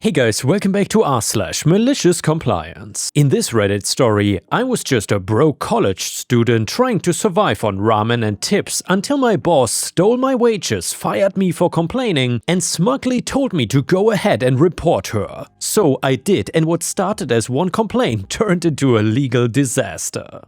Hey guys, welcome back to r/MaliciousCompliance. In this Reddit story, I was just a broke college student trying to survive on ramen and tips until my boss stole my wages, fired me for complaining, and smugly told me to go ahead and report her. So I did, and what started as one complaint turned into a legal disaster.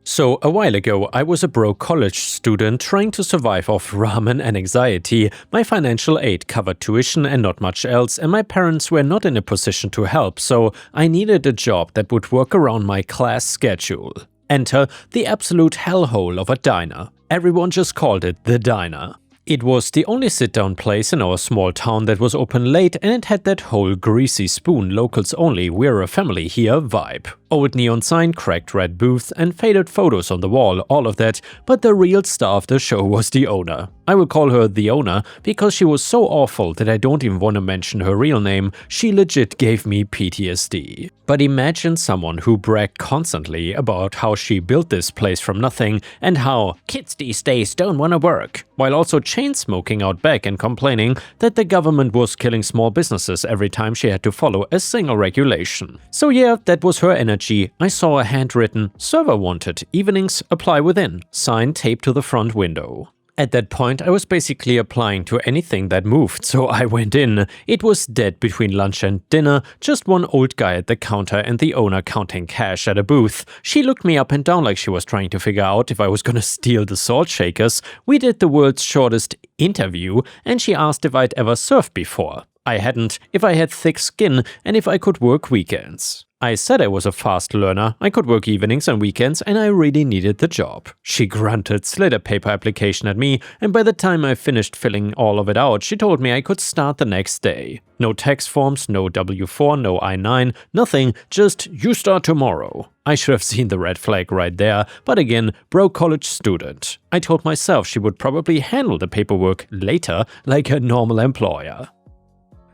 So, a while ago, I was a broke college student trying to survive off ramen and anxiety. My financial aid covered tuition and not much else, and my parents were not in a position to help, so I needed a job that would work around my class schedule. Enter the absolute hellhole of a diner. Everyone just called it the diner. It was the only sit-down place in our small town that was open late, and it had that whole greasy spoon locals only, we're a family here vibe. Old neon sign, cracked red booths, and faded photos on the wall, all of that, but the real star of the show was the owner. I will call her the owner because she was so awful that I don't even want to mention her real name. She legit gave me PTSD. But imagine someone who bragged constantly about how she built this place from nothing and how kids these days don't want to work, while also chain smoking out back and complaining that the government was killing small businesses every time she had to follow a single regulation. So yeah, that was her energy. I saw a handwritten "Server wanted, evenings apply within" sign taped to the front window. At that point, I was basically applying to anything that moved, so I went in. It was dead between lunch and dinner, just one old guy at the counter and the owner counting cash at a booth. She looked me up and down like she was trying to figure out if I was gonna steal the salt shakers. We did the world's shortest interview, and she asked if I'd ever surfed before. I hadn't, if I had thick skin, and if I could work weekends. I said I was a fast learner, I could work evenings and weekends, and I really needed the job. She grunted, slid a paper application at me, and by the time I finished filling all of it out, she told me I could start the next day. No tax forms, no W-4, no I-9, nothing, just "you start tomorrow." I should have seen the red flag right there, but again, broke college student. I told myself she would probably handle the paperwork later like a normal employer.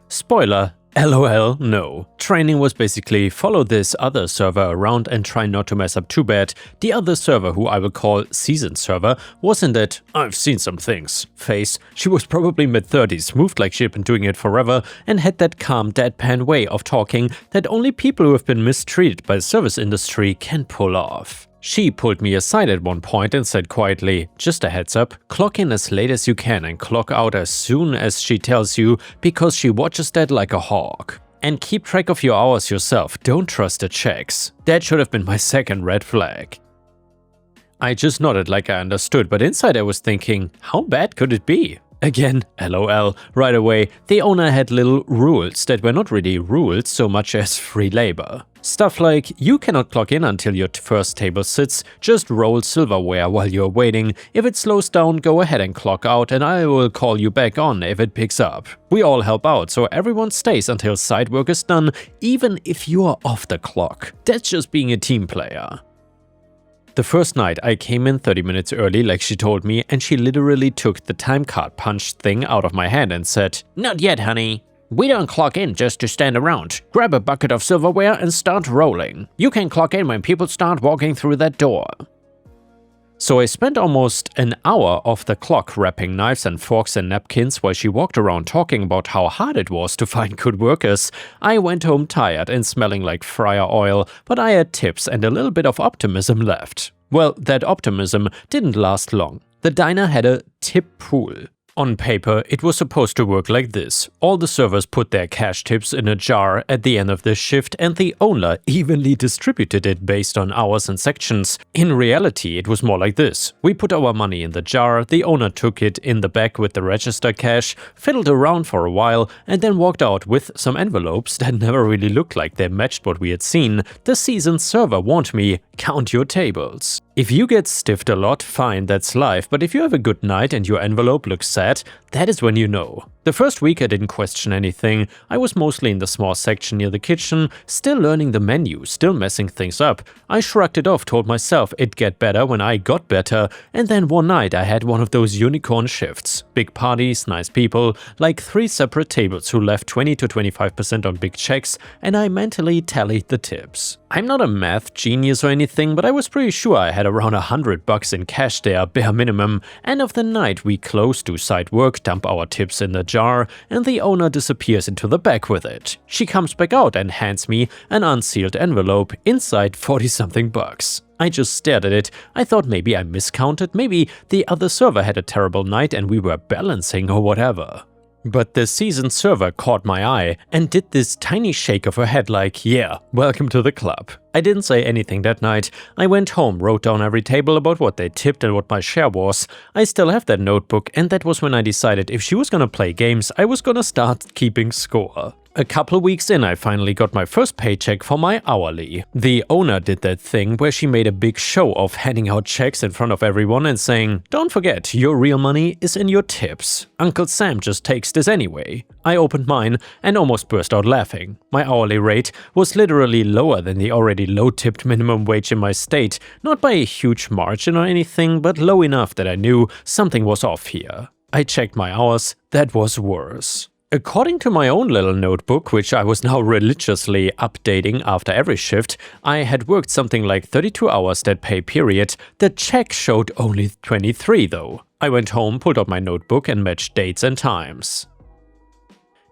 Spoiler. LOL, no. Training was basically follow this other server around and try not to mess up too bad. The other server, who I will call seasoned server, wasn't that "I've seen some things" face. She was probably mid-30s, moved like she'd been doing it forever, and had that calm deadpan way of talking that only people who have been mistreated by the service industry can pull off. She pulled me aside at one point and said quietly, "Just a heads up, clock in as late as you can and clock out as soon as she tells you, because she watches that like a hawk. And keep track of your hours yourself, don't trust the checks." That should have been my second red flag. I just nodded like I understood, but inside I was thinking, how bad could it be? Again, LOL. Right away, the owner had little rules that were not really rules so much as free labor. Stuff like, you cannot clock in until your first table sits, just roll silverware while you're waiting. If it slows down, go ahead and clock out and I will call you back on if it picks up. We all help out, so everyone stays until side work is done, even if you are off the clock. That's just being a team player. The first night, I came in 30 minutes early like she told me, and she literally took the time card punch thing out of my hand and said, "Not yet, honey. We don't clock in just to stand around. Grab a bucket of silverware and start rolling. You can clock in when people start walking through that door." So I spent almost an hour off the clock wrapping knives and forks and napkins while she walked around talking about how hard it was to find good workers. I went home tired and smelling like fryer oil, but I had tips and a little bit of optimism left. Well, that optimism didn't last long. The diner had a tip pool. On paper, it was supposed to work like this. All the servers put their cash tips in a jar at the end of the shift, and the owner evenly distributed it based on hours and sections. In reality, it was more like this. We put our money in the jar, the owner took it in the back with the register cash, fiddled around for a while, and then walked out with some envelopes that never really looked like they matched what we had seen. The seasoned server warned me, "Count your tables." If you get stiffed a lot, fine, that's life, but if you have a good night and your envelope looks sad, that is when you know. The first week I didn't question anything. I was mostly in the small section near the kitchen, still learning the menu, still messing things up. I shrugged it off, told myself it'd get better when I got better, and then one night I had one of those unicorn shifts. Big parties, nice people, like 3 separate tables who left 20 to 25% on big checks, and I mentally tallied the tips. I'm not a math genius or anything, but I was pretty sure I had around $100 in cash there, bare minimum. End of the night we closed to side work, dump our tips in the jar, and the owner disappears into the back with it. She comes back out and hands me an unsealed envelope, inside 40-something bucks. I just stared at it. I thought maybe I miscounted, maybe the other server had a terrible night and we were balancing or whatever. But the seasoned server caught my eye and did this tiny shake of her head like, yeah, welcome to the club. I didn't say anything that night. I went home, wrote down every table about what they tipped and what my share was. I still have that notebook, and that was when I decided if she was gonna play games, I was gonna start keeping score. A couple weeks in, I finally got my first paycheck for my hourly. The owner did that thing where she made a big show of handing out checks in front of everyone and saying, "Don't forget, your real money is in your tips. Uncle Sam just takes this anyway." I opened mine and almost burst out laughing. My hourly rate was literally lower than the already low-tipped minimum wage in my state, not by a huge margin or anything, but low enough that I knew something was off here. I checked my hours, that was worse. According to my own little notebook, which I was now religiously updating after every shift, I had worked something like 32 hours that pay period. The check showed only 23 though. I went home, pulled out my notebook and matched dates and times.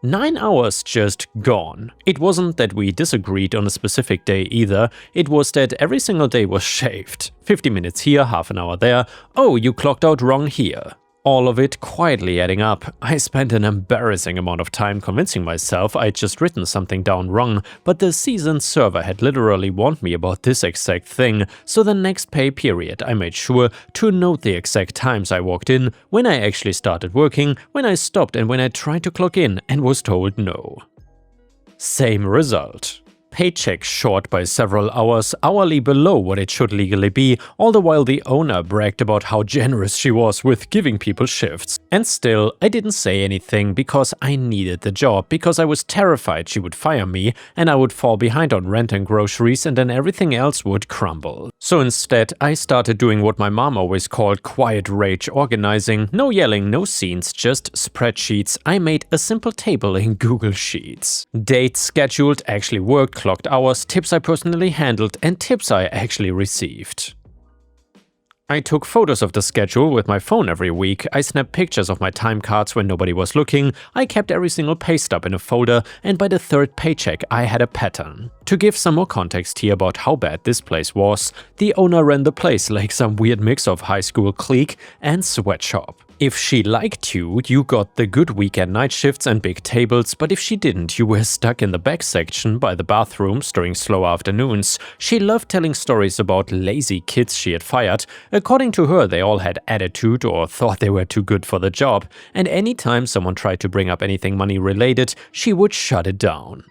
9 hours just gone. It wasn't that we disagreed on a specific day either, it was that every single day was shaved. 50 minutes here, half an hour there. Oh, you clocked out wrong here. All of it quietly adding up. I spent an embarrassing amount of time convincing myself I'd just written something down wrong, but the seasoned server had literally warned me about this exact thing, so the next pay period I made sure to note the exact times I walked in, when I actually started working, when I stopped and when I tried to clock in and was told no. Same result. Paycheck short by several hours, hourly below what it should legally be, all the while the owner bragged about how generous she was with giving people shifts. And still, I didn't say anything because I needed the job, because I was terrified she would fire me and I would fall behind on rent and groceries and then everything else would crumble. So instead, I started doing what my mom always called quiet rage organizing. No yelling, no scenes, just spreadsheets. I made a simple table in Google Sheets. Dates scheduled, actually worked, clocked hours, tips I personally handled, and tips I actually received. I took photos of the schedule with my phone every week, I snapped pictures of my time cards when nobody was looking, I kept every single pay stub in a folder, and by the third paycheck I had a pattern. To give some more context here about how bad this place was, the owner ran the place like some weird mix of high school clique and sweatshop. If she liked you, you got the good weekend night shifts and big tables, but if she didn't, you were stuck in the back section by the bathrooms during slow afternoons. She loved telling stories about lazy kids she had fired. According to her, they all had attitude or thought they were too good for the job, and anytime someone tried to bring up anything money related, she would shut it down.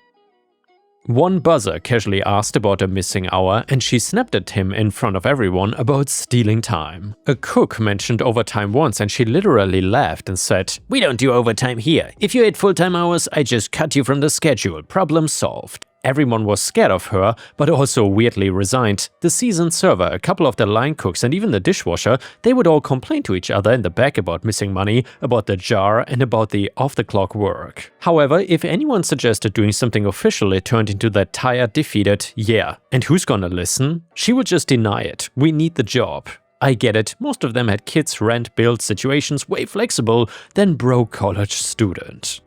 One buzzer casually asked about a missing hour and she snapped at him in front of everyone about stealing time. A cook mentioned overtime once and she literally laughed and said, "We don't do overtime here. If you had full-time hours, I just cut you from the schedule. Problem solved." Everyone was scared of her, but also weirdly resigned. The seasoned server, a couple of the line cooks and even the dishwasher, they would all complain to each other in the back about missing money, about the jar and about the off-the-clock work. However, if anyone suggested doing something official, it turned into that tired, defeated, "Yeah, and who's gonna listen?" She would just deny it. We need the job. I get it, most of them had kids, rent, bills, situations way flexible than broke college student.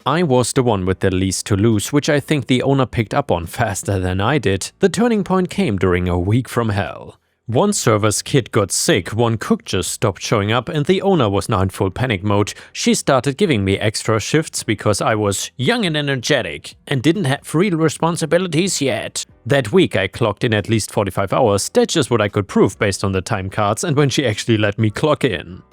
I was the one with the least to lose, which I think the owner picked up on faster than I did. The turning point came during a week from hell. One server's kid got sick, one cook just stopped showing up, and the owner was now in full panic mode. She started giving me extra shifts because I was young and energetic and didn't have real responsibilities yet. That week I clocked in at least 45 hours, that's just what I could prove based on the time cards and when she actually let me clock in.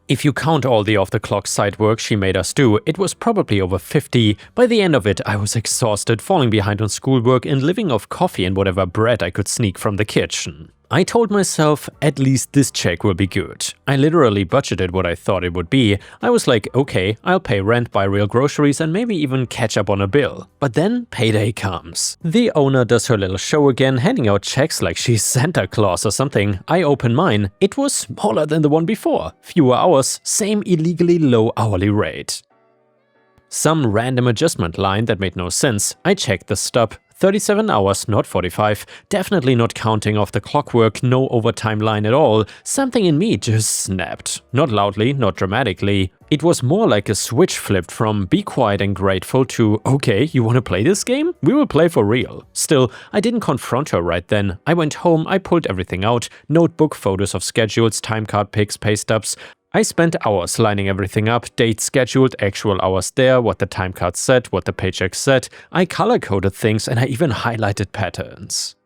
If you count all the off-the-clock side work she made us do, it was probably over 50. By the end of it, I was exhausted, falling behind on schoolwork and living off coffee and whatever bread I could sneak from the kitchen. I told myself, at least this check will be good. I literally budgeted what I thought it would be. I was like, okay, I'll pay rent, buy real groceries and maybe even catch up on a bill. But then payday comes. The owner does her little show again, handing out checks like she's Santa Claus or something. I open mine. It was smaller than the one before. Fewer hours, same illegally low hourly rate. Some random adjustment line that made no sense. I checked the stub. 37 hours, not 45, definitely not counting off the clockwork, no overtime line at all. Something in me just snapped. Not loudly, not dramatically. It was more like a switch flipped from be quiet and grateful to, okay, you wanna play this game? We will play for real. Still, I didn't confront her right then. I went home, I pulled everything out, notebook, photos of schedules, timecard pics, pay stubs. I spent hours lining everything up, dates scheduled, actual hours there, what the timecard said, what the paycheck said. I color-coded things and I even highlighted patterns.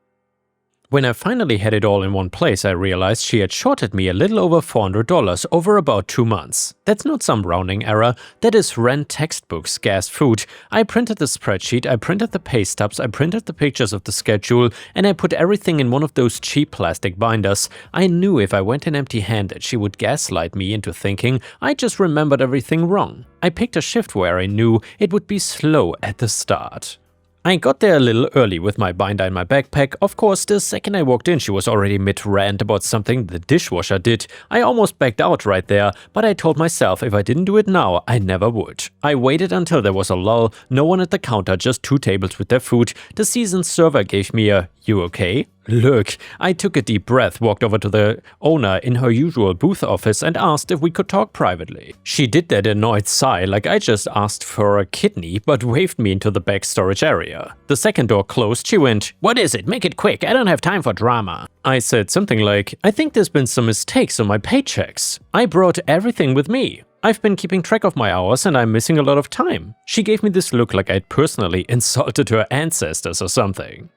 When I finally had it all in one place, I realized she had shorted me a little over $400 over about 2 months. That's not some rounding error, that is rent, textbooks, gas, food. I printed the spreadsheet, I printed the pay stubs, I printed the pictures of the schedule, and I put everything in one of those cheap plastic binders. I knew if I went in empty-handed, she would gaslight me into thinking I just remembered everything wrong. I picked a shift where I knew it would be slow at the start. I got there a little early with my binder in my backpack. Of course, the second I walked in, she was already mid-rant about something the dishwasher did. I almost backed out right there, but I told myself if I didn't do it now, I never would. I waited until there was a lull, no one at the counter, just 2 tables with their food. The seasoned server gave me a, "You okay?" look. I took a deep breath, walked over to the owner in her usual booth office and asked if we could talk privately. She did that annoyed sigh like I just asked for a kidney, but waved me into the back storage area. The second door closed, she went, "What is it? Make it quick, I don't have time for drama." I said something like, "I think there's been some mistakes on my paychecks. I brought everything with me. I've been keeping track of my hours and I'm missing a lot of time." She gave me this look like I'd personally insulted her ancestors or something.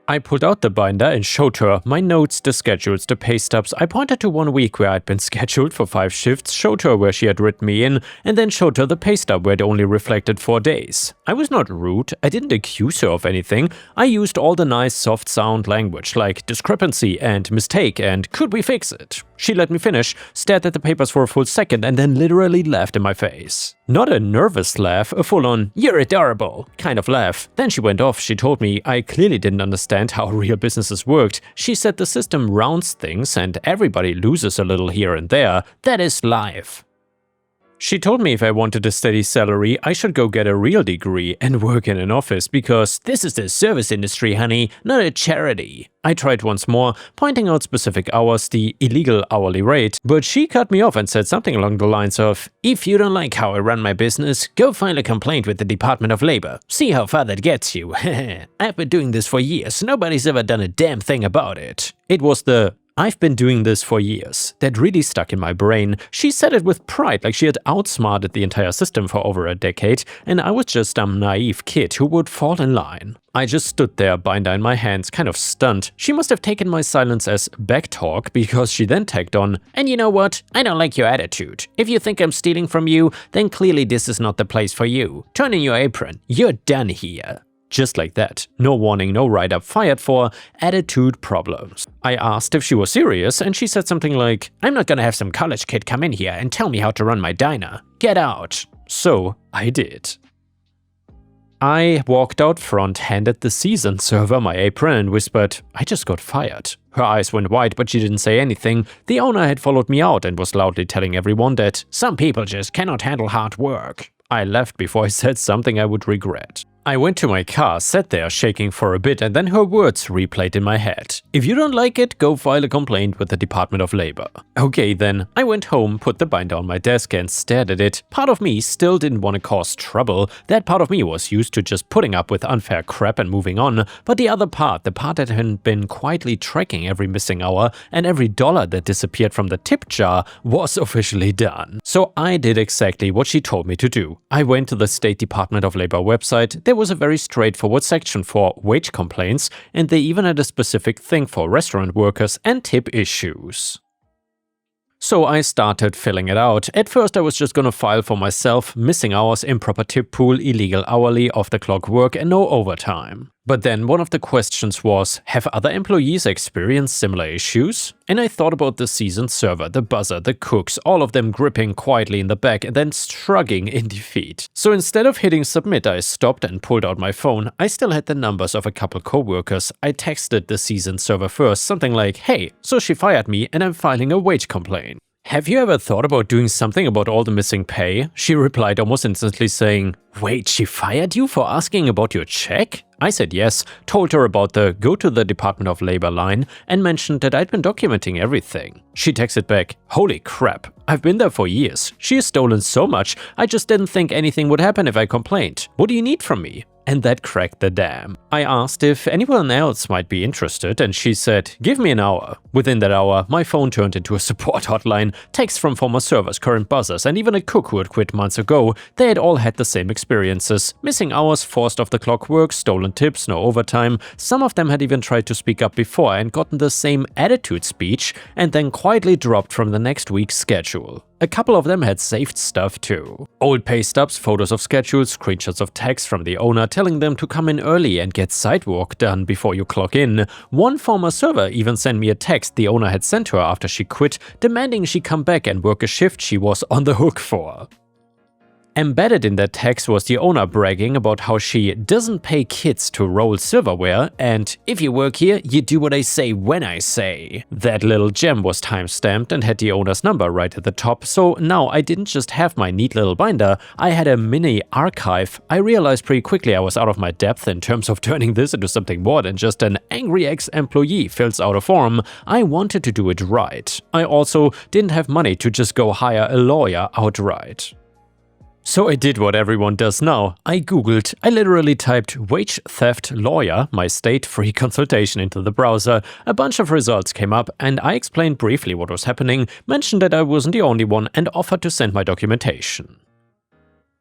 I pulled out the binder and showed her my notes, the schedules, the pay stubs. I pointed to 1 week where I'd been scheduled for 5 shifts, showed her where she had written me in, and then showed her the pay stub where it only reflected 4 days. I was not rude, I didn't accuse her of anything. I used all the nice soft sound language like discrepancy and mistake and could we fix it? She let me finish, stared at the papers for a full second and then literally laughed in my face. Not a nervous laugh, a full-on "you're adorable" kind of laugh. Then she went off. She told me I clearly didn't understand how real businesses worked. She said the system rounds things and everybody loses a little here and there. That is life. She told me if I wanted a steady salary, I should go get a real degree and work in an office because this is the service industry, honey, not a charity. I tried once more, pointing out specific hours, the illegal hourly rate, but she cut me off and said something along the lines of, "If you don't like how I run my business, go file a complaint with the Department of Labor. See how far that gets you. I've been doing this for years, nobody's ever done a damn thing about it." It was the "I've been doing this for years" that really stuck in my brain. She said it with pride, like she had outsmarted the entire system for over a decade, and I was just some naive kid who would fall in line. I just stood there, binder in my hands, kind of stunned. She must have taken my silence as backtalk because she then tagged on, "And you know what? I don't like your attitude. If you think I'm stealing from you, then clearly this is not the place for you. Turn in your apron. You're done here." Just like that. No warning, no write-up, fired for attitude problems. I asked if she was serious and she said something like, "I'm not gonna have some college kid come in here and tell me how to run my diner. Get out." So I did. I walked out front, handed the seasoned server my apron and whispered, "I just got fired." Her eyes went wide, but she didn't say anything. The owner had followed me out and was loudly telling everyone that some people just cannot handle hard work. I left before I said something I would regret. I went to my car, sat there shaking for a bit, and then her words replayed in my head. "If you don't like it, go file a complaint with the Department of Labor." Okay then, I went home, put the binder on my desk and stared at it. Part of me still didn't want to cause trouble. That part of me was used to just putting up with unfair crap and moving on. But the other part, the part that had been quietly tracking every missing hour and every dollar that disappeared from the tip jar, was officially done. So I did exactly what she told me to do. I went to the State Department of Labor website. There was a very straightforward section for wage complaints, and they even had a specific thing for restaurant workers and tip issues. So I started filling it out. At first I was just gonna file for myself, missing hours, improper tip pool, illegal hourly, off-the-clock work and no overtime. But then one of the questions was, have other employees experienced similar issues? And I thought about the seasoned server, the buzzer, the cooks, all of them gripping quietly in the back and then shrugging in defeat. So instead of hitting submit, I stopped and pulled out my phone. I still had the numbers of a couple co-workers. I texted the seasoned server first, something like, "Hey, so she fired me and I'm filing a wage complaint." "Have you ever thought about doing something about all the missing pay?" She replied almost instantly saying, "Wait, she fired you for asking about your check?" I said yes, told her about the "go to the Department of Labor" line, and mentioned that I'd been documenting everything. She texted back, "Holy crap, I've been there for years. She has stolen so much, I just didn't think anything would happen if I complained. What do you need from me?" And that cracked the dam. I asked if anyone else might be interested, and she said, "Give me an hour." Within that hour, my phone turned into a support hotline, texts from former servers, current buzzers, and even a cook who had quit months ago. They had all had the same experiences: missing hours, forced off the clock work, stolen tips, no overtime. Some of them had even tried to speak up before and gotten the same attitude speech, and then quietly dropped from the next week's schedule. A couple of them had saved stuff too. Old pay stubs, photos of schedules, screenshots of texts from the owner telling them to come in early and get site work done before you clock in. One former server even sent me a text the owner had sent her after she quit, demanding she come back and work a shift she was on the hook for. Embedded in that text was the owner bragging about how she doesn't pay kids to roll silverware and "if you work here, you do what I say when I say." That little gem was timestamped and had the owner's number right at the top, so now I didn't just have my neat little binder, I had a mini archive. I realized pretty quickly I was out of my depth in terms of turning this into something more than just an angry ex-employee fills out a form. I wanted to do it right. I also didn't have money to just go hire a lawyer outright. So I did what everyone does now. I googled, I literally typed "wage theft lawyer, my state, free consultation" into the browser. A bunch of results came up, and I explained briefly what was happening, mentioned that I wasn't the only one, and offered to send my documentation.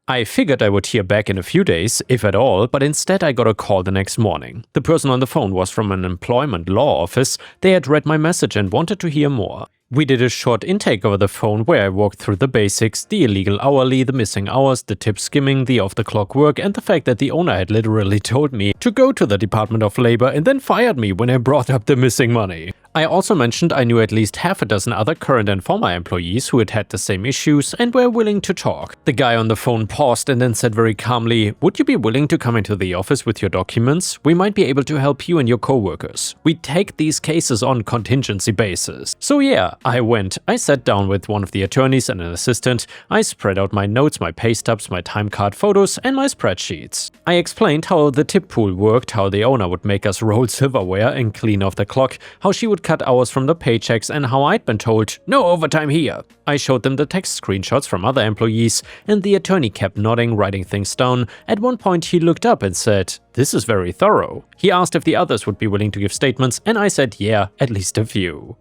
I figured I would hear back in a few days, if at all, but instead I got a call the next morning. The person on the phone was from an employment law office. They had read my message and wanted to hear more. We did a short intake over the phone where I walked through the basics: the illegal hourly, the missing hours, the tip skimming, the off-the-clock work, and the fact that the owner had literally told me to go to the Department of Labor and then fired me when I brought up the missing money. I also mentioned I knew at least half a dozen other current and former employees who had had the same issues and were willing to talk. The guy on the phone paused and then said very calmly, "Would you be willing to come into the office with your documents? We might be able to help you and your co-workers. We take these cases on contingency basis." So yeah, I went. I sat down with one of the attorneys and an assistant. I spread out my notes, my pay stubs, my time card photos, and my spreadsheets. I explained how the tip pool worked, how the owner would make us roll silverware and clean off the clock, how she would cut hours from the paychecks, and how I'd been told, "no overtime here." I showed them the text screenshots from other employees, and the attorney kept nodding, writing things down. At one point he looked up and said, "This is very thorough." He asked if the others would be willing to give statements, and I said yeah, at least a few.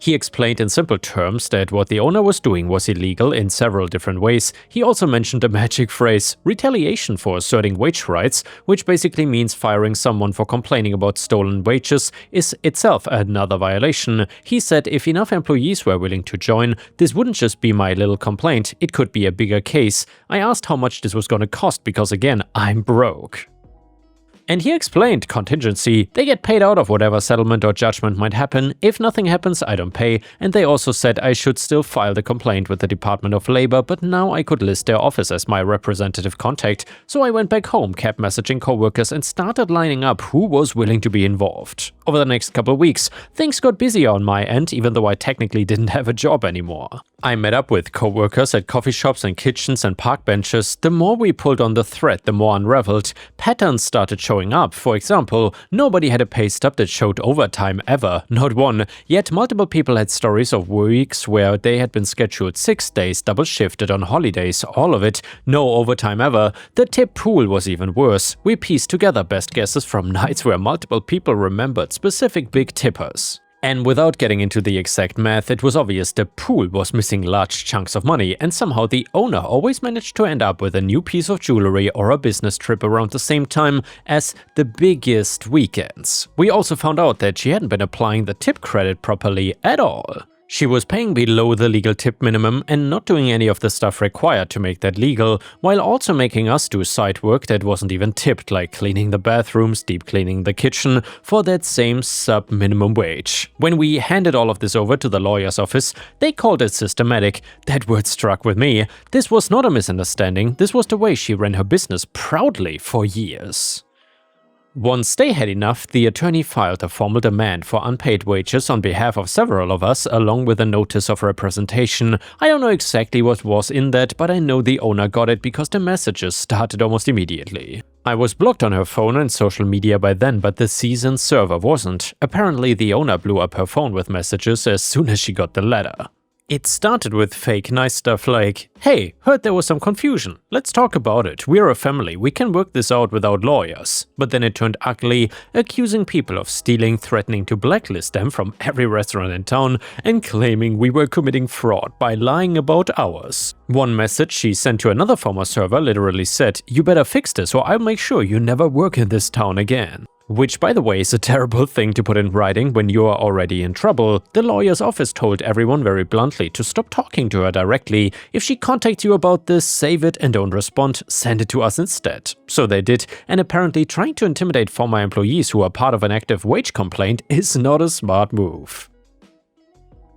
He explained in simple terms that what the owner was doing was illegal in several different ways. He also mentioned the magic phrase, retaliation for asserting wage rights, which basically means firing someone for complaining about stolen wages is itself another violation. He said if enough employees were willing to join, this wouldn't just be my little complaint, it could be a bigger case. I asked how much this was gonna cost because again, I'm broke. And he explained contingency. They get paid out of whatever settlement or judgment might happen. If nothing happens, I don't pay. And they also said I should still file the complaint with the Department of Labor, but now I could list their office as my representative contact. So I went back home, kept messaging coworkers, and started lining up who was willing to be involved. Over the next couple of weeks, things got busier on my end, even though I technically didn't have a job anymore. I met up with coworkers at coffee shops and kitchens and park benches. The more we pulled on the thread, the more unraveled. Patterns started showing up. For example, nobody had a pay stub that showed overtime ever, not one. Yet multiple people had stories of weeks where they had been scheduled 6 days, double shifted on holidays, all of it, no overtime ever. The tip pool was even worse. We pieced together best guesses from nights where multiple people remembered specific big tippers. And without getting into the exact math, it was obvious the pool was missing large chunks of money, and somehow the owner always managed to end up with a new piece of jewelry or a business trip around the same time as the biggest weekends. We also found out that she hadn't been applying the tip credit properly at all. She was paying below the legal tip minimum and not doing any of the stuff required to make that legal, while also making us do side work that wasn't even tipped, like cleaning the bathrooms, deep cleaning the kitchen, for that same sub-minimum wage. When we handed all of this over to the lawyer's office, they called it systematic. That word struck with me. This was not a misunderstanding, this was the way she ran her business proudly for years. Once they had enough, the attorney filed a formal demand for unpaid wages on behalf of several of us, along with a notice of representation. I don't know exactly what was in that, but I know the owner got it because the messages started almost immediately. I was blocked on her phone and social media by then, but the season's server wasn't. Apparently, the owner blew up her phone with messages as soon as she got the letter. It started with fake nice stuff like, "Hey, heard there was some confusion. Let's talk about it. We're a family. We can work this out without lawyers." But then it turned ugly, accusing people of stealing, threatening to blacklist them from every restaurant in town, and claiming we were committing fraud by lying about ours. One message she sent to another former server literally said, "You better fix this or I'll make sure you never work in this town again." Which, by the way, is a terrible thing to put in writing when you are already in trouble. The lawyer's office told everyone very bluntly to stop talking to her directly. If she contacts you about this, save it and don't respond, send it to us instead. So they did, and apparently trying to intimidate former employees who are part of an active wage complaint is not a smart move.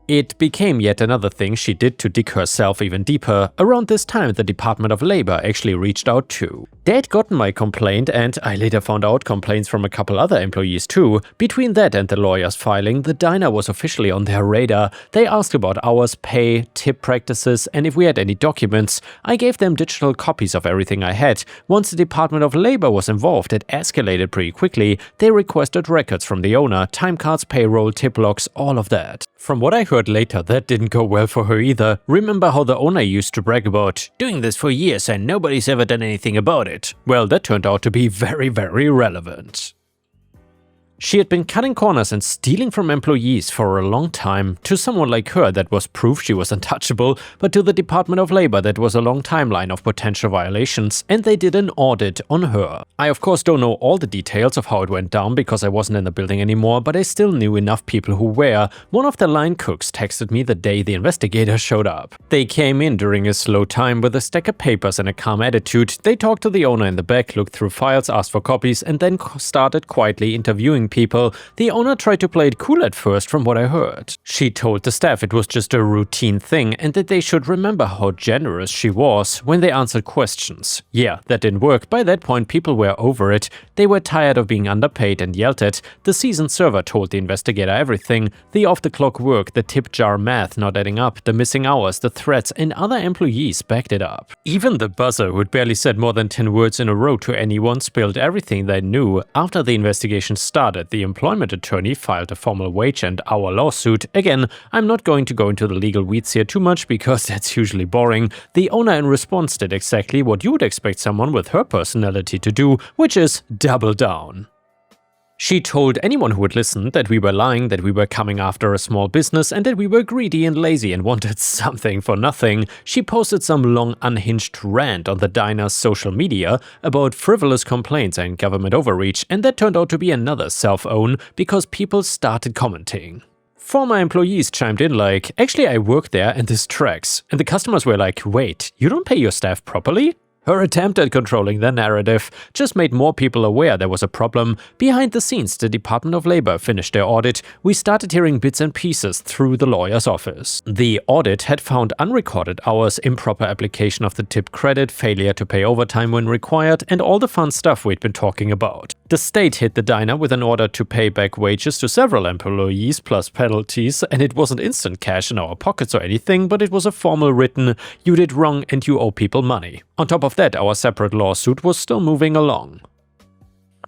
It became yet another thing she did to dig herself even deeper. Around this time, the Department of Labor actually reached out too. They'd gotten my complaint, and I later found out complaints from a couple other employees too. Between that and the lawyer's filing, the diner was officially on their radar. They asked about hours, pay, tip practices, and if we had any documents. I gave them digital copies of everything I had. Once the Department of Labor was involved, it escalated pretty quickly. They requested records from the owner, time cards, payroll, tip logs, all of that. From what I heard later, that didn't go well for her either. Remember how the owner used to brag about doing this for years and nobody's ever done anything about it? Well, that turned out to be very, very relevant. She had been cutting corners and stealing from employees for a long time. To someone like her, that was proof she was untouchable, but to the Department of Labor, that was a long timeline of potential violations, and they did an audit on her. I of course don't know all the details of how it went down because I wasn't in the building anymore, but I still knew enough people who were. One of the line cooks texted me the day the investigators showed up. They came in during a slow time with a stack of papers and a calm attitude. They talked to the owner in the back, looked through files, asked for copies, and then started quietly interviewing people. The owner tried to play it cool at first from what I heard. She told the staff it was just a routine thing and that they should remember how generous she was when they answered questions. Yeah, that didn't work. By that point, people were over it. They were tired of being underpaid and yelled at. The seasoned server told the investigator everything. The off-the-clock work, the tip jar math not adding up, the missing hours, the threats, and other employees backed it up. Even the buzzer, who'd barely said more than 10 words in a row to anyone, spilled everything they knew. After the investigation started, the employment attorney filed a formal wage and hour lawsuit. Again, I'm not going to go into the legal weeds here too much because that's usually boring. The owner in response did exactly what you would expect someone with her personality to do, which is double down. She told anyone who would listen that we were lying, that we were coming after a small business, and that we were greedy and lazy and wanted something for nothing. She posted some long unhinged rant on the diner's social media about frivolous complaints and government overreach, and that turned out to be another self-own because people started commenting. Former employees chimed in like, "Actually, I work there and this tracks." And the customers were like, "Wait, you don't pay your staff properly?" Her attempt at controlling the narrative just made more people aware there was a problem. Behind the scenes, the Department of Labor finished their audit. We started hearing bits and pieces through the lawyer's office. The audit had found unrecorded hours, improper application of the tip credit, failure to pay overtime when required, and all the fun stuff we'd been talking about. The state hit the diner with an order to pay back wages to several employees plus penalties, and it wasn't instant cash in our pockets or anything, but it was a formal written, "You did wrong and you owe people money." On top of that, our separate lawsuit was still moving along.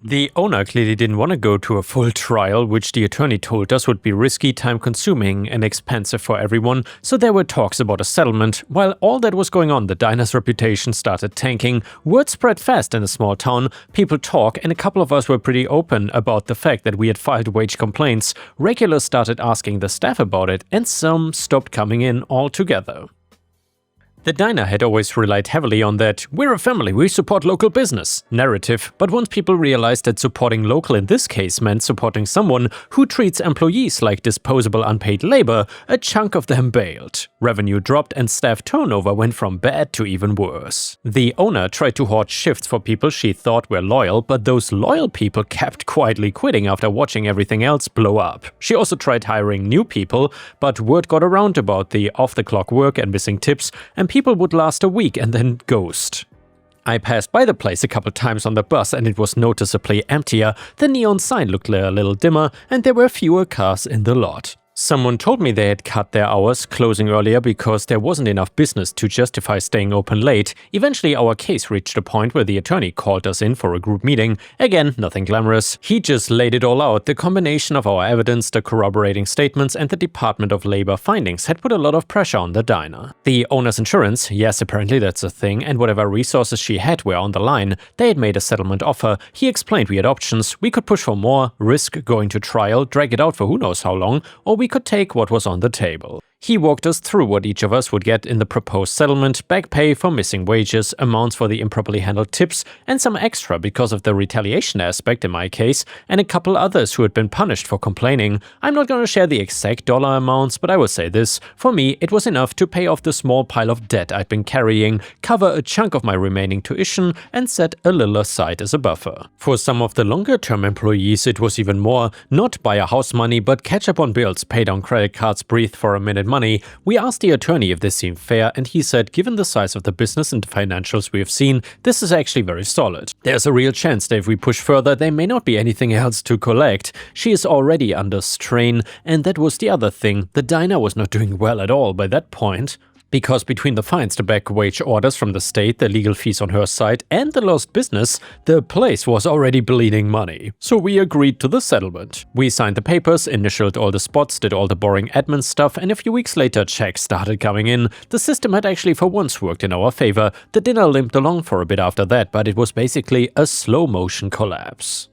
The owner clearly didn't want to go to a full trial, which the attorney told us would be risky, time-consuming, and expensive for everyone, so there were talks about a settlement. While all that was going on, the diner's reputation started tanking. Word spread fast in a small town, people talk, and a couple of us were pretty open about the fact that we had filed wage complaints. Regulars started asking the staff about it, and some stopped coming in altogether. The diner had always relied heavily on that "we're a family, we support local business" narrative, but once people realized that supporting local in this case meant supporting someone who treats employees like disposable unpaid labor, a chunk of them bailed. Revenue dropped and staff turnover went from bad to even worse. The owner tried to hoard shifts for people she thought were loyal, but those loyal people kept quietly quitting after watching everything else blow up. She also tried hiring new people, but word got around about the off-the-clock work and missing tips, and people would last a week and then ghost. I passed by the place a couple times on the bus and it was noticeably emptier, the neon sign looked a little dimmer, and there were fewer cars in the lot. Someone told me they had cut their hours, closing earlier because there wasn't enough business to justify staying open late. Eventually our case reached a point where the attorney called us in for a group meeting. Again, nothing glamorous. He just laid it all out. The combination of our evidence, the corroborating statements, and the Department of Labor findings had put a lot of pressure on the diner. The owner's insurance, yes, apparently that's a thing, and whatever resources she had were on the line. They had made a settlement offer. He explained we had options. We could push for more, risk going to trial, drag it out for who knows how long, or we could take what was on the table. He walked us through what each of us would get in the proposed settlement: back pay for missing wages, amounts for the improperly handled tips, and some extra because of the retaliation aspect in my case, and a couple others who had been punished for complaining. I'm not going to share the exact dollar amounts, but I will say this: for me, it was enough to pay off the small pile of debt I'd been carrying, cover a chunk of my remaining tuition, and set a little aside as a buffer. For some of the longer-term employees, it was even more: not buy a house money, but catch up on bills, pay down credit cards, breathe for a minute money. We asked the attorney if this seemed fair, and he said given the size of the business and financials we have seen, this is actually very solid. There's a real chance that if we push further, there may not be anything else to collect. She is already under strain, and that was the other thing. The diner was not doing well at all by that point. Because between the fines, the back wage orders from the state, the legal fees on her side, and the lost business, the place was already bleeding money. So we agreed to the settlement. We signed the papers, initialed all the spots, did all the boring admin stuff, and a few weeks later checks started coming in. The system had actually for once worked in our favor. The dinner limped along for a bit after that, but it was basically a slow-motion collapse.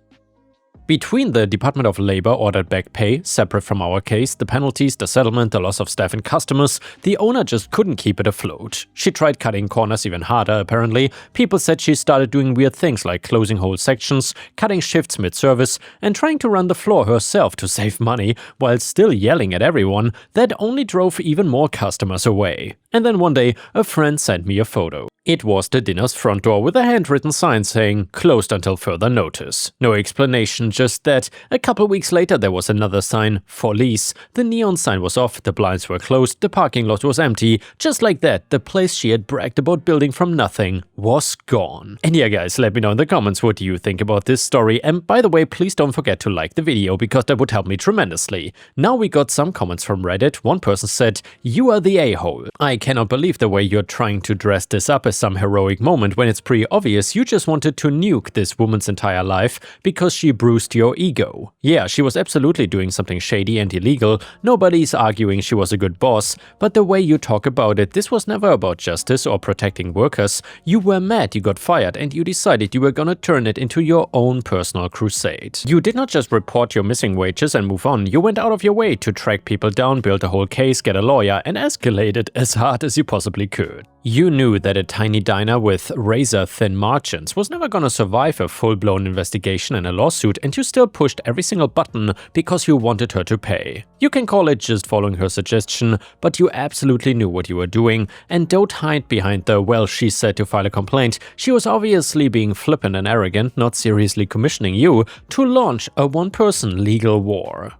Between the Department of Labor ordered back pay, separate from our case, the penalties, the settlement, the loss of staff and customers, the owner just couldn't keep it afloat. She tried cutting corners even harder, apparently. People said she started doing weird things like closing whole sections, cutting shifts mid-service, and trying to run the floor herself to save money, while still yelling at everyone. That only drove even more customers away. And then one day, a friend sent me a photo. It was the dinner's front door with a handwritten sign saying, "Closed until further notice." No explanation, just that. A couple weeks later there was another sign, "For lease." The neon sign was off, the blinds were closed, the parking lot was empty. Just like that, the place she had bragged about building from nothing was gone. And yeah guys, let me know in the comments what you think about this story. And by the way, please don't forget to like the video, because that would help me tremendously. Now we got some comments from Reddit. One person said, "You are the a-hole. I cannot believe the way you're trying to dress this up as some heroic moment when it's pretty obvious you just wanted to nuke this woman's entire life because she bruised your ego." Yeah, she was absolutely doing something shady and illegal. Nobody's arguing she was a good boss, but the way you talk about it, this was never about justice or protecting workers. You were mad you got fired and you decided you were gonna turn it into your own personal crusade. You did not just report your missing wages and move on. You went out of your way to track people down, build a whole case, get a lawyer, and escalate it as hard as you possibly could. You knew that a tiny diner with razor-thin margins was never gonna survive a full-blown investigation and a lawsuit, and you still pushed every single button because you wanted her to pay. You can call it just following her suggestion, but you absolutely knew what you were doing, and don't hide behind the "well, she said to file a complaint." She was obviously being flippant and arrogant, not seriously commissioning you to launch a one-person legal war.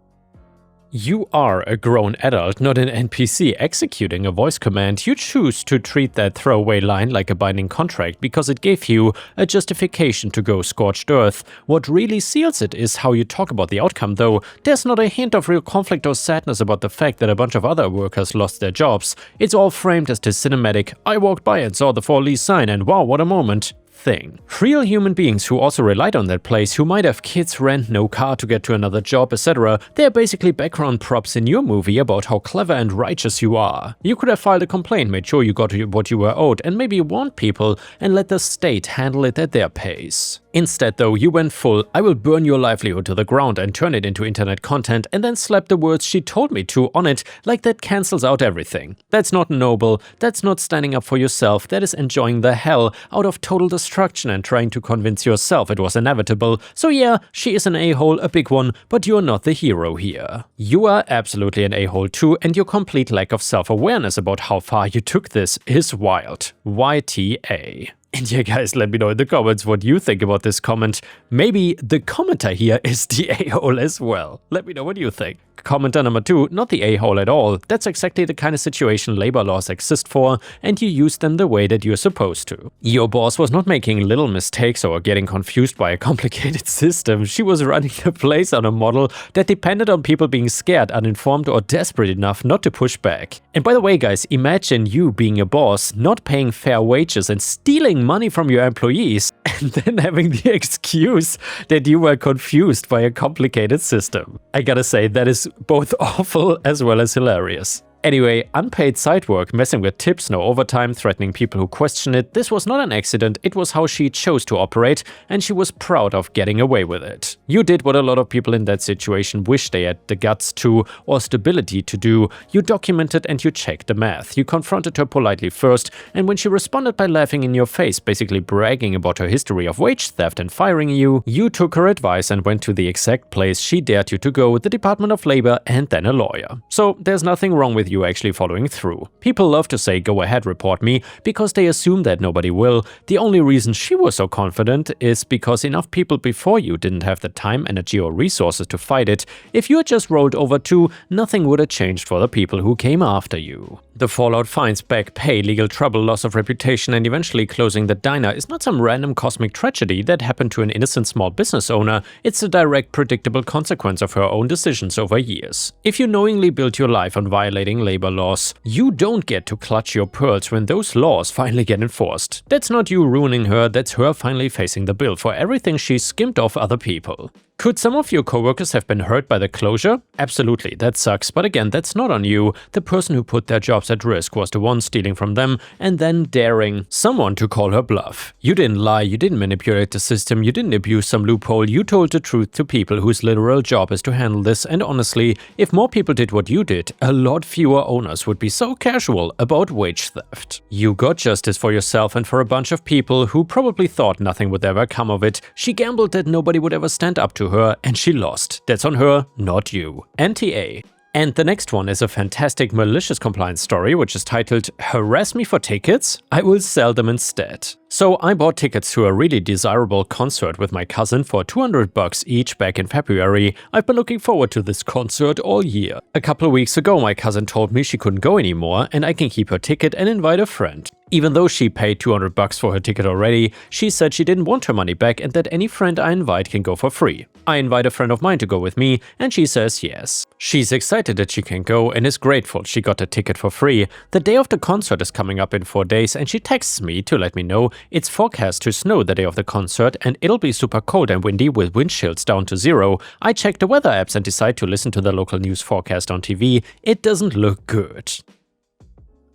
You are a grown adult, not an NPC executing a voice command. You choose to treat that throwaway line like a binding contract because it gave you a justification to go scorched earth. What really seals it is how you talk about the outcome, though. There's not a hint of real conflict or sadness about the fact that a bunch of other workers lost their jobs. It's all framed as this cinematic, "I walked by and saw the for lease sign and wow, what a moment" thing. Real human beings who also relied on that place, who might have kids, rent, no car to get to another job, etc. They're basically background props in your movie about how clever and righteous you are. You could have filed a complaint, made sure you got what you were owed, and maybe warned people and let the state handle it at their pace. Instead though, you went full, "I will burn your livelihood to the ground and turn it into internet content," and then slapped the words "she told me to" on it, like that cancels out everything. That's not noble, that's not standing up for yourself, that is enjoying the hell out of total destruction and trying to convince yourself it was inevitable. So yeah, she is an a-hole, a big one, but you're not the hero here. You are absolutely an a-hole too, and your complete lack of self-awareness about how far you took this is wild. YTA. And yeah guys, let me know in the comments what you think about this comment. Maybe the commenter here is the a-hole as well. Let me know what you think. Commenter number 2, not the a-hole at all. That's exactly the kind of situation labor laws exist for, and you use them the way that you're supposed to. Your boss was not making little mistakes or getting confused by a complicated system. She was running the place on a model that depended on people being scared, uninformed, or desperate enough not to push back. And by the way, guys, imagine you being a boss, not paying fair wages and stealing money from your employees, and then having the excuse that you were confused by a complicated system. I gotta say, that is both awful as well as hilarious. Anyway, unpaid side work, messing with tips, no overtime, threatening people who question it, this was not an accident, it was how she chose to operate, and she was proud of getting away with it. You did what a lot of people in that situation wish they had the guts to, or stability to do. You documented and you checked the math. You confronted her politely first, and when she responded by laughing in your face, basically bragging about her history of wage theft and firing you, you took her advice and went to the exact place she dared you to go, the Department of Labor, and then a lawyer. So there's nothing wrong with you actually following through. People love to say, go ahead, report me, because they assume that nobody will. The only reason she was so confident is because enough people before you didn't have the time, energy, or resources to fight it. If you had just rolled over too, nothing would have changed for the people who came after you. The fallout, fines, back pay, legal trouble, loss of reputation, and eventually closing the diner is not some random cosmic tragedy that happened to an innocent small business owner. It's a direct, predictable consequence of her own decisions over years. If you knowingly built your life on violating labor laws, you don't get to clutch your pearls when those laws finally get enforced. That's not you ruining her, that's her finally facing the bill for everything she skimmed off other people. Could some of your coworkers have been hurt by the closure? Absolutely, that sucks, but again, that's not on you. The person who put their jobs at risk was the one stealing from them and then daring someone to call her bluff. You didn't lie, you didn't manipulate the system, you didn't abuse some loophole, you told the truth to people whose literal job is to handle this, and honestly, if more people did what you did, a lot fewer owners would be so casual about wage theft. You got justice for yourself and for a bunch of people who probably thought nothing would ever come of it. She gambled that nobody would ever stand up to her, and she lost. That's on her, not you. NTA. And the next one is a fantastic malicious compliance story, which is titled, Harass Me for Tickets? I Will Sell Them Instead. So I bought tickets to a really desirable concert with my cousin for $200 each back in February. I've been looking forward to this concert all year. A couple of weeks ago, my cousin told me she couldn't go anymore and I can keep her ticket and invite a friend. Even though she paid $200 for her ticket already, she said she didn't want her money back and that any friend I invite can go for free. I invite a friend of mine to go with me and she says yes. She's excited that she can go and is grateful she got a ticket for free. The day of the concert is coming up in 4 days and she texts me to let me know it's forecast to snow the day of the concert and it'll be super cold and windy with wind chills down to 0. I check the weather apps and decide to listen to the local news forecast on TV. It doesn't look good.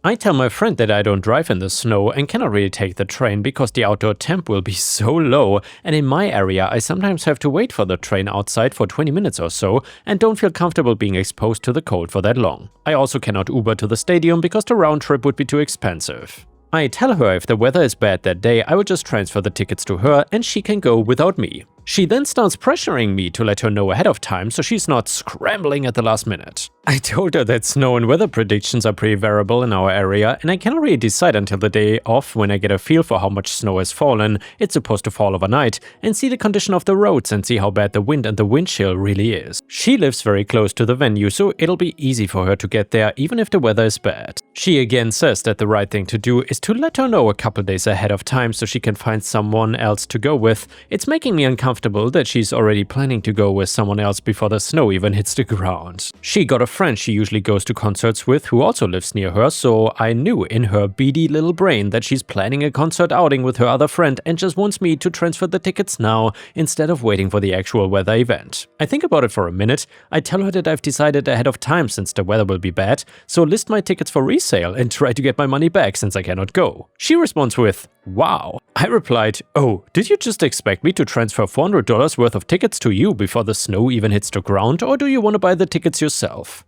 I tell my friend that I don't drive in the snow and cannot really take the train because the outdoor temp will be so low, and in my area I sometimes have to wait for the train outside for 20 minutes or so and don't feel comfortable being exposed to the cold for that long. I also cannot Uber to the stadium because the round trip would be too expensive. I tell her if the weather is bad that day, I will just transfer the tickets to her and she can go without me. She then starts pressuring me to let her know ahead of time so she's not scrambling at the last minute. I told her that snow and weather predictions are pretty variable in our area and I cannot really decide until the day off when I get a feel for how much snow has fallen, it's supposed to fall overnight, and see the condition of the roads and see how bad the wind and the wind chill really is. She lives very close to the venue, so it'll be easy for her to get there even if the weather is bad. She again says that the right thing to do is to let her know a couple days ahead of time so she can find someone else to go with. It's making me uncomfortable that she's already planning to go with someone else before the snow even hits the ground. She got a friend she usually goes to concerts with who also lives near her, so I knew in her beady little brain that she's planning a concert outing with her other friend and just wants me to transfer the tickets now instead of waiting for the actual weather event. I think about it for a minute. I tell her that I've decided ahead of time since the weather will be bad, so list my tickets for resale and try to get my money back since I cannot go. She responds with, wow. I replied, oh, did you just expect me to transfer $400 worth of tickets to you before the snow even hits the ground, or do you want to buy the tickets yourself?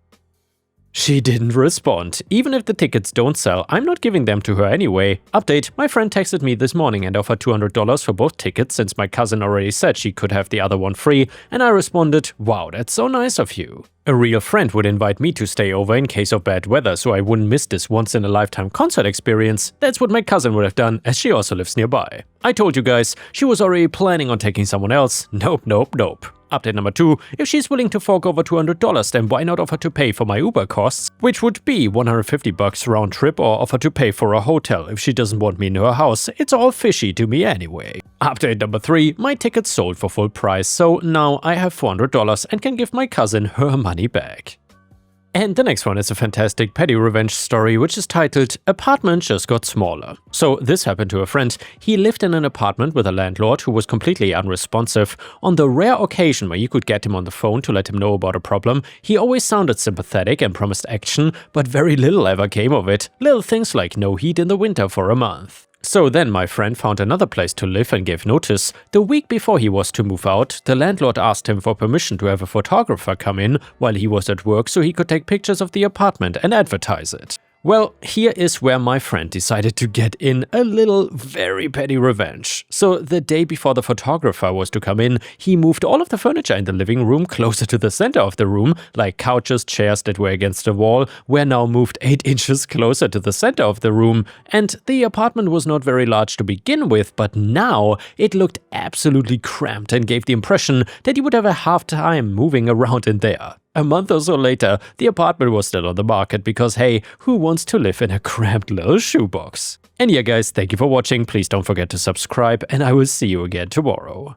She didn't respond. Even if the tickets don't sell, I'm not giving them to her anyway. Update, my friend texted me this morning and offered $200 for both tickets since my cousin already said she could have the other one free, and I responded, wow, that's so nice of you. A real friend would invite me to stay over in case of bad weather so I wouldn't miss this once-in-a-lifetime concert experience. That's what my cousin would have done, as she also lives nearby. I told you guys, she was already planning on taking someone else. Nope, nope, nope. Update number 2, if she's willing to fork over $200, then why not offer to pay for my Uber costs, which would be $150 round trip, or offer to pay for a hotel if she doesn't want me in her house. It's all fishy to me anyway. Update number 3, my tickets sold for full price, so now I have $400 and can give my cousin her money back. And the next one is a fantastic petty revenge story, which is titled Apartment Just Got Smaller. So this happened to a friend. He lived in an apartment with a landlord who was completely unresponsive. On the rare occasion where you could get him on the phone to let him know about a problem, he always sounded sympathetic and promised action, but very little ever came of it. Little things like no heat in the winter for a month. So then my friend found another place to live and gave notice. The week before he was to move out, the landlord asked him for permission to have a photographer come in while he was at work so he could take pictures of the apartment and advertise it. Well, here is where my friend decided to get in a little very petty revenge. So the day before the photographer was to come in, he moved all of the furniture in the living room closer to the center of the room, like couches, chairs that were against the wall, were now moved 8 inches closer to the center of the room. And the apartment was not very large to begin with, but now it looked absolutely cramped and gave the impression that you would have a hard time moving around in there. A month or so later, the apartment was still on the market because hey, who wants to live in a cramped little shoebox? And yeah guys, thank you for watching, please don't forget to subscribe and I will see you again tomorrow.